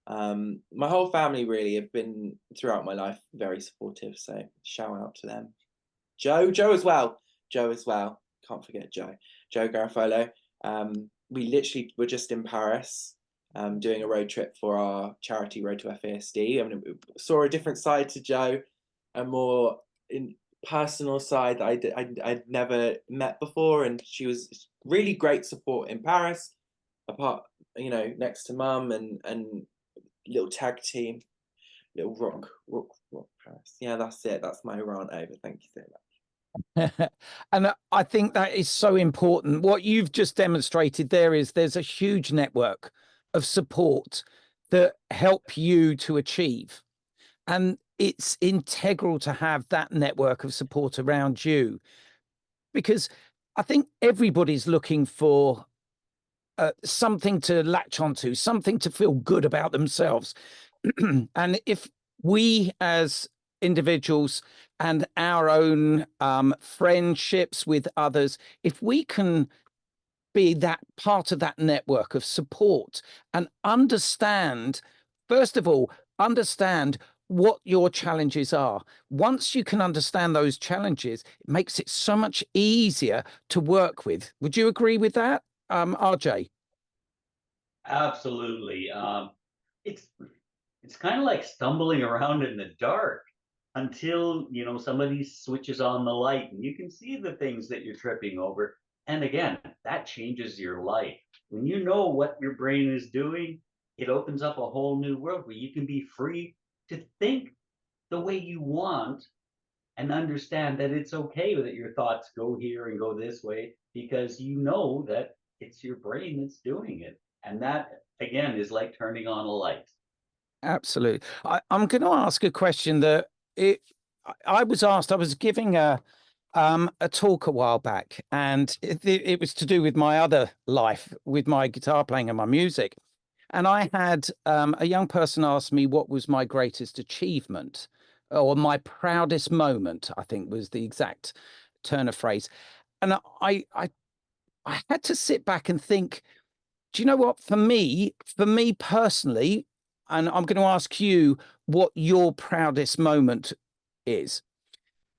My whole family really have been throughout my life very supportive, so shout out to them. Joe as well. Can't forget Joe Garofalo. We literally were just in Paris doing a road trip for our charity Road to FASD. I mean, we saw a different side to Joe, a more personal side that I'd never met before, and she was really great support in Paris, apart, you know, next to mum, and little tag team, little rock Paris. Yeah, that's it. That's my rant over. Thank you so much. And I think that is so important. What you've just demonstrated there is there's a huge network of support that help you to achieve. And it's integral to have that network of support around you, because I think everybody's looking for something to latch onto, something to feel good about themselves. And if we as individuals and our own friendships with others, if we can be that part of that network of support and understand, first of all, understand what your challenges are. Once you can understand those challenges, it makes it so much easier to work with. Would you agree with that, RJ? Absolutely. It's kind of like stumbling around in the dark until, you know, somebody switches on the light and you can see the things that you're tripping over. And again, that changes your life. When you know what your brain is doing, it opens up a whole new world where you can be free to think the way you want and understand that it's okay that your thoughts go here and go this way, because you know that it's your brain that's doing it. And that, again, is like turning on a light. Absolutely. I'm going to ask a question that I was asked. I was giving a talk a while back, and it was to do with my other life, with my guitar playing and my music. And I had a young person ask me what was my greatest achievement, or my proudest moment, I think was the exact turn of phrase. And I had to sit back and think, do you know what, for me personally, and I'm going to ask you what your proudest moment is,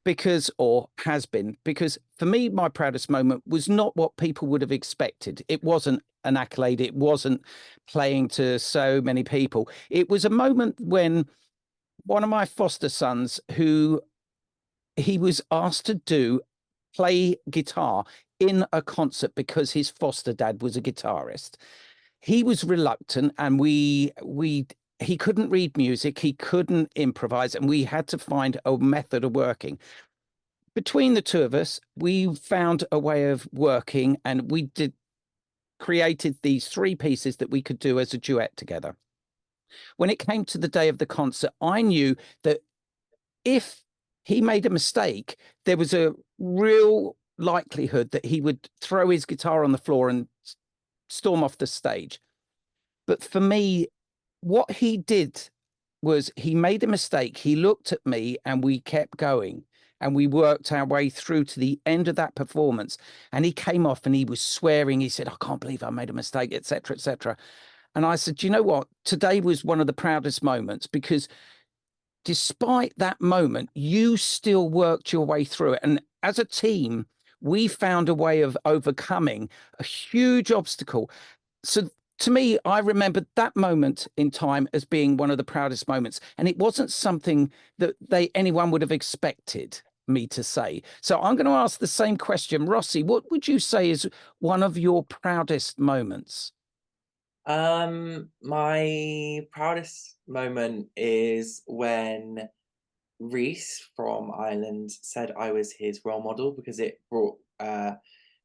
because, or has been, because for me, my proudest moment was not what people would have expected. It wasn't an accolade. It wasn't playing to so many people. It was a moment when one of my foster sons, who he was asked to play guitar in a concert because his foster dad was a guitarist. He was reluctant, and he couldn't read music, he couldn't improvise, and we had to find a method of working. Between the two of us, we found a way of working, and we created these 3 pieces that we could do as a duet together. When it came to the day of the concert, I knew that if he made a mistake, there was a real likelihood that he would throw his guitar on the floor and storm off the stage. But for me, what he did was he made a mistake. He looked at me, and we kept going, and we worked our way through to the end of that performance. And he came off and he was swearing. He said, "I can't believe I made a mistake," etc., etc. And I said, you know what? Today was one of the proudest moments, because despite that moment, you still worked your way through it. And as a team, we found a way of overcoming a huge obstacle. So to me, I remember that moment in time as being one of the proudest moments. And it wasn't something that anyone would have expected me to say. So I'm going to ask the same question. Rossi, what would you say is one of your proudest moments? My proudest moment is when Reese from Ireland said I was his role model, because it brought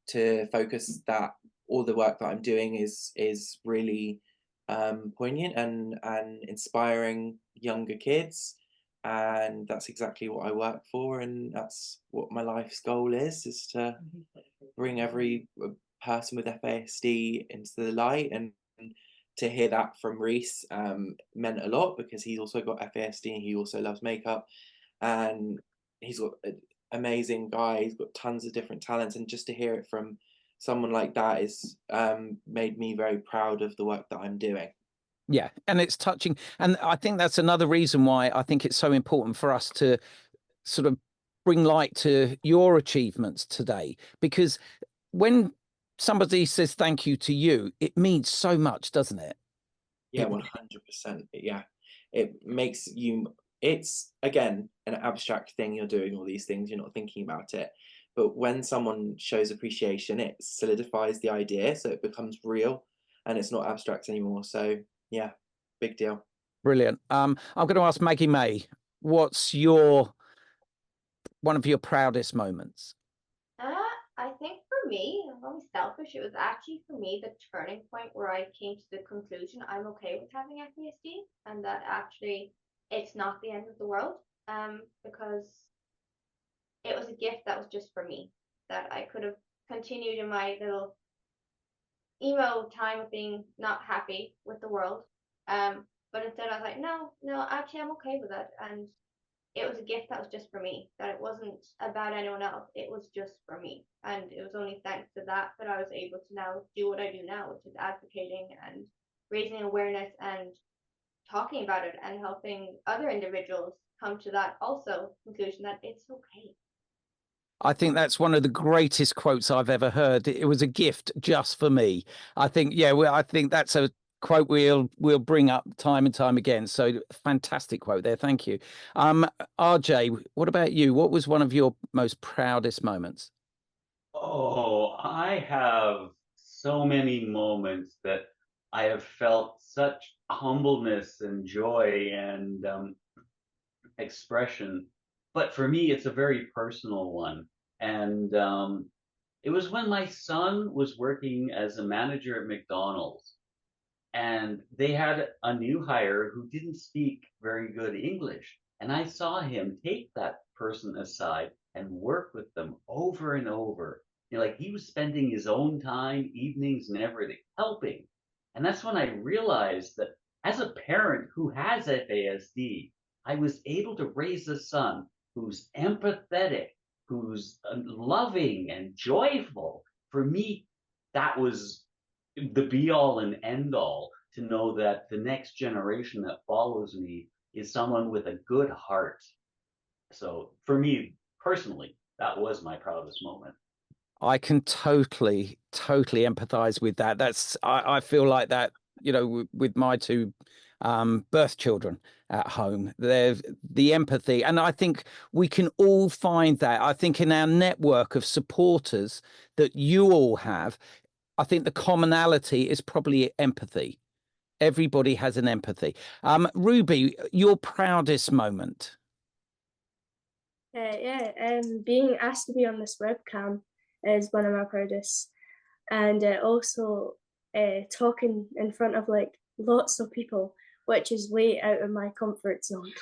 to focus that all the work that I'm doing is really poignant and inspiring younger kids, and that's exactly what I work for, and that's what my life's goal is to bring every person with FASD into the light and to hear that from Reese meant a lot, because he's also got FASD and he also loves makeup, and he's got an amazing guy. He's got tons of different talents, and just to hear it from someone like that is made me very proud of the work that I'm doing. Yeah, and it's touching. And I think that's another reason why I think it's so important for us to sort of bring light to your achievements today, because when somebody says thank you to you, it means so much, doesn't it? Yeah, 100%. Yeah, it makes you, it's again an abstract thing. You're doing all these things, you're not thinking about it, but when someone shows appreciation, it solidifies the idea, so it becomes real and it's not abstract anymore. So yeah, big deal. Brilliant. I'm going to ask Maggie May, what's one of your proudest moments? I think for me, I'm only selfish, it was actually for me the turning point where I came to the conclusion I'm okay with having FASD, and that actually it's not the end of the world, because it was a gift that was just for me, that I could have continued in my little emo time of being not happy with the world, but instead I was like, no, actually I'm okay with it, and it was a gift that was just for me, that it wasn't about anyone else, it was just for me. And it was only thanks to that that I was able to now do what I do now, which is advocating and raising awareness and talking about it and helping other individuals come to that also conclusion that it's okay. I think that's one of the greatest quotes I've ever heard. It was a gift just for me. I think, yeah, well, I think that's a quote we'll bring up time and time again. So fantastic quote there. Thank you. RJ, what about you? What was one of your most proudest moments? Oh, I have so many moments that I have felt such humbleness and joy and expression. But for me, it's a very personal one. And it was when my son was working as a manager at MacDonald's. And they had a new hire who didn't speak very good English. And I saw him take that person aside and work with them over and over. You know, like he was spending his own time, evenings and everything, helping. And that's when I realized that as a parent who has FASD, I was able to raise a son who's empathetic, who's loving and joyful. For me, that was the be all and end all, to know that the next generation that follows me is someone with a good heart. So for me personally, that was my proudest moment. I can totally empathize with that. I feel like that, you know, with my two birth children at home, there's the empathy, and I think we can all find that. I think in our network of supporters that you all have, I think the commonality is probably empathy. Everybody has an empathy. Ruby, your proudest moment? Being asked to be on this webcam is one of my proudest, and also talking in front of like lots of people, which is way out of my comfort zone.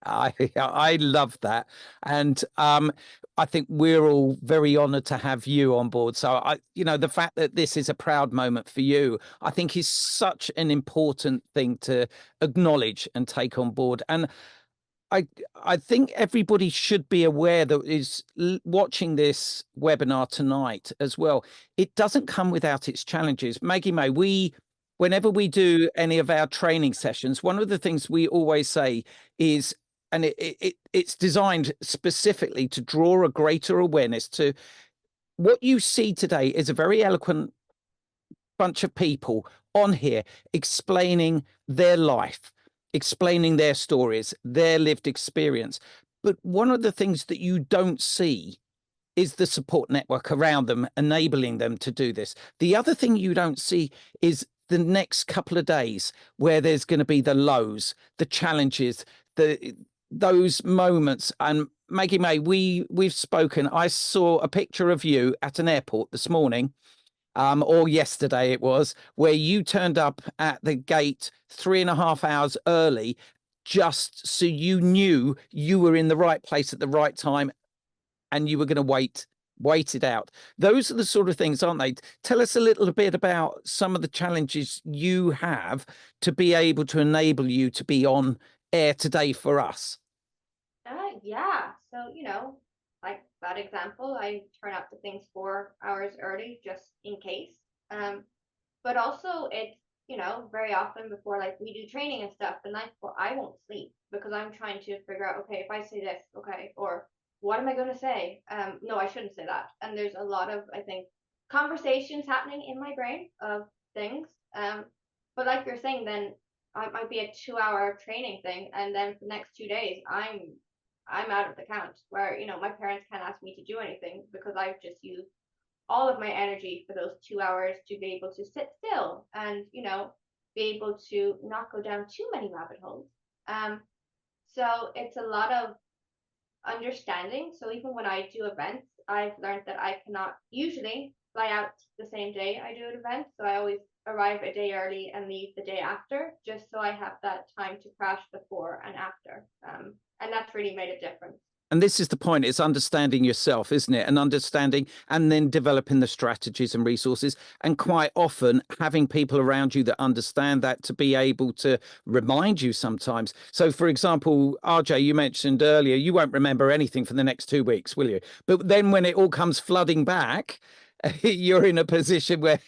I love that, and I think we're all very honoured to have you on board. So the fact that this is a proud moment for you, I think is such an important thing to acknowledge and take on board. And I think everybody should be aware that is watching this webinar tonight as well. It doesn't come without its challenges. Maggie May, whenever we do any of our training sessions, one of the things we always say is, and it's designed specifically to draw a greater awareness to what you see today is a very eloquent bunch of people on here explaining their life, explaining their stories, their lived experience. But one of the things that you don't see is the support network around them, enabling them to do this. The other thing you don't see is the next couple of days where there's going to be the lows, the challenges, those moments. And Maggie May, we've spoken. I saw a picture of you at an airport this morning, or yesterday it was, where you turned up at the gate 3.5 hours early, just so you knew you were in the right place at the right time and you were going to wait wait it out. Those are the sort of things, aren't they? Tell us a little bit about some of the challenges you have to be able to enable you to be on air today for us. Yeah. So, like that example, I turn up to things 4 hours early just in case. But also it's, very often before like we do training and stuff, the night before I won't sleep because I'm trying to figure out, okay, if I say this, okay, or what am I going to say? No, I shouldn't say that. And there's a lot of, I think, conversations happening in my brain of things. But like you're saying, then I might be a 2-hour training thing, and then for the next 2 days, I'm out of the count. Where my parents can't ask me to do anything because I've just used all of my energy for those 2 hours to be able to sit still and be able to not go down too many rabbit holes. So it's a lot of understanding. So even when I do events, I've learned that I cannot usually fly out the same day I do an event. So I always arrive a day early and leave the day after, just so I have that time to crash before and after. And that's really made a difference. And this is the point, it's understanding yourself, isn't it? And understanding and then developing the strategies and resources. And quite often having people around you that understand that to be able to remind you sometimes. So, for example, RJ, you mentioned earlier, you won't remember anything for the next 2 weeks, will you? But then when it all comes flooding back, you're in a position where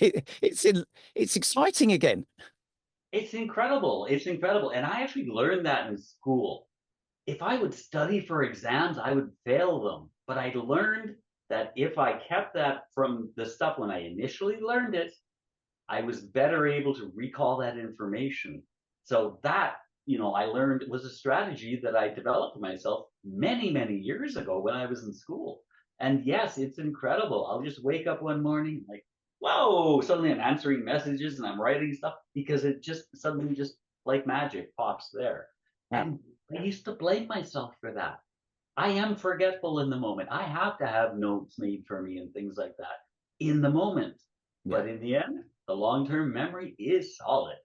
it's exciting again. It's incredible. It's incredible. And I actually learned that in school. If I would study for exams, I would fail them. But I learned that if I kept that from the stuff when I initially learned it, I was better able to recall that information. So that, I learned was a strategy that I developed myself many, many years ago when I was in school. And yes, it's incredible. I'll just wake up one morning like, whoa, suddenly I'm answering messages and I'm writing stuff because it just suddenly just like magic pops there. And I used to blame myself for that. I am forgetful in the moment. I have to have notes made for me and things like that in the moment. Yeah. But in the end, the long-term memory is solid.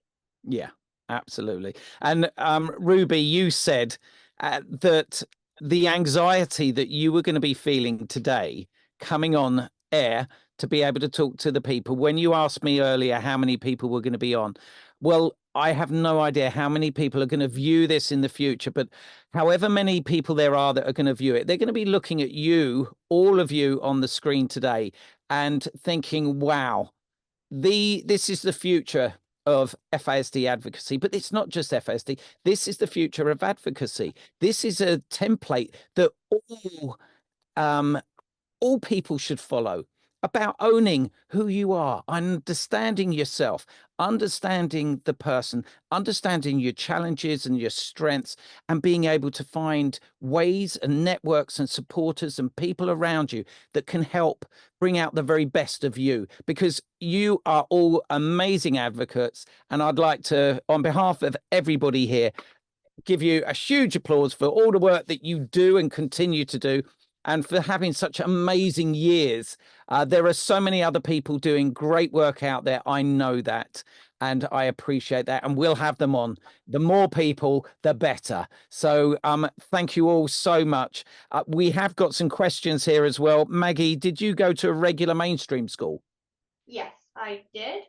Yeah, absolutely. And Ruby, you said that the anxiety that you were going to be feeling today coming on air to be able to talk to the people, when you asked me earlier how many people were going to be on, well, I have no idea how many people are going to view this in the future, but however many people there are that are going to view it, they're going to be looking at you, all of you on the screen today and thinking, wow, this is the future of FASD advocacy. But it's not just FASD. This is the future of advocacy. This is a template that all people should follow, about owning who you are, understanding yourself, understanding the person, understanding your challenges and your strengths, and being able to find ways and networks and supporters and people around you that can help bring out the very best of you, because you are all amazing advocates. And I'd like to, on behalf of everybody here, give you a huge applause for all the work that you do and continue to do, and for having such amazing years. There are so many other people doing great work out there. I know that, and I appreciate that, and we'll have them on. The more people, the better. So thank you all so much. We have got some questions here as well. Maggie, did you go to a regular mainstream school? Yes, I did.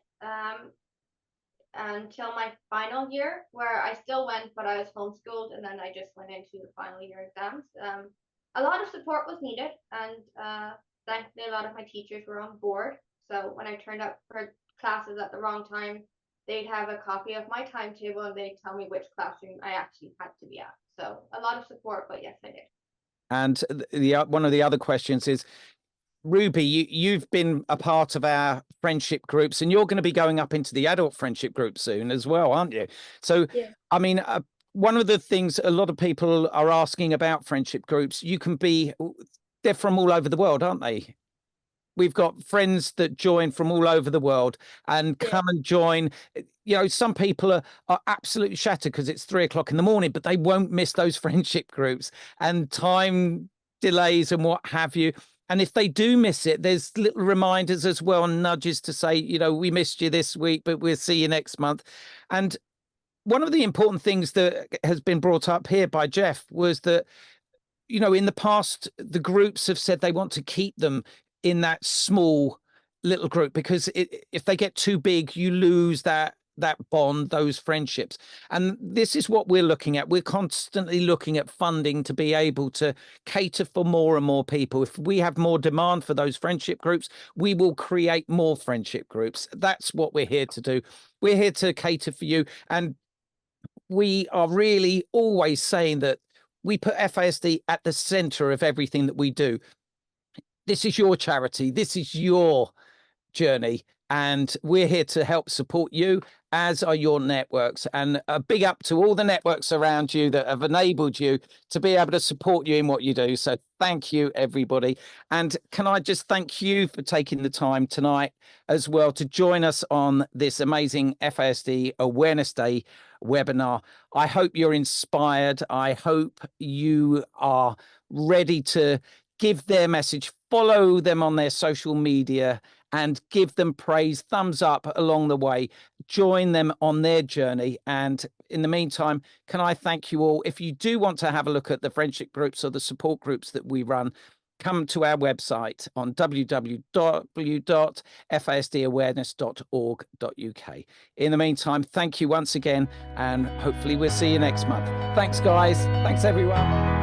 Until my final year, where I still went, but I was homeschooled, and then I just went into the final year exams. A lot of support was needed, and thankfully a lot of my teachers were on board. So when I turned up for classes at the wrong time, they'd have a copy of my timetable and they'd tell me which classroom I actually had to be at. So a lot of support, but yes, I did. And one of the other questions is, Ruby, you've been a part of our friendship groups, and you're going to be going up into the adult friendship group soon as well, aren't you? So, yeah. I mean, one of the things a lot of people are asking about friendship groups, they're from all over the world, aren't they? We've got friends that join from all over the world and come and join. Some people are absolutely shattered because it's 3 o'clock in the morning, but they won't miss those friendship groups and time delays and what have you. And if they do miss it, there's little reminders as well, nudges to say, we missed you this week, but we'll see you next month. And one of the important things that has been brought up here by Jeff was that you know, in the past, the groups have said they want to keep them in that small little group because if they get too big, you lose that bond, those friendships. And this is what we're looking at. We're constantly looking at funding to be able to cater for more and more people. If we have more demand for those friendship groups, we will create more friendship groups. That's what we're here to do. We're here to cater for you. And we are really always saying that we put FASD at the center of everything that we do. This is your charity. This is your journey. And we're here to help support you, as are your networks. And a big up to all the networks around you that have enabled you to be able to support you in what you do. So thank you, everybody. And can I just thank you for taking the time tonight as well to join us on this amazing FASD Awareness Day webinar. I hope you're inspired. I hope you are ready to give their message, follow them on their social media, and give them praise, thumbs up along the way. Join them on their journey. And in the meantime, can I thank you all? If you do want to have a look at the friendship groups or the support groups that we run, come to our website on www.fasdawareness.org.uk. In the meantime, thank you once again, and hopefully we'll see you next month. Thanks, guys. Thanks, everyone.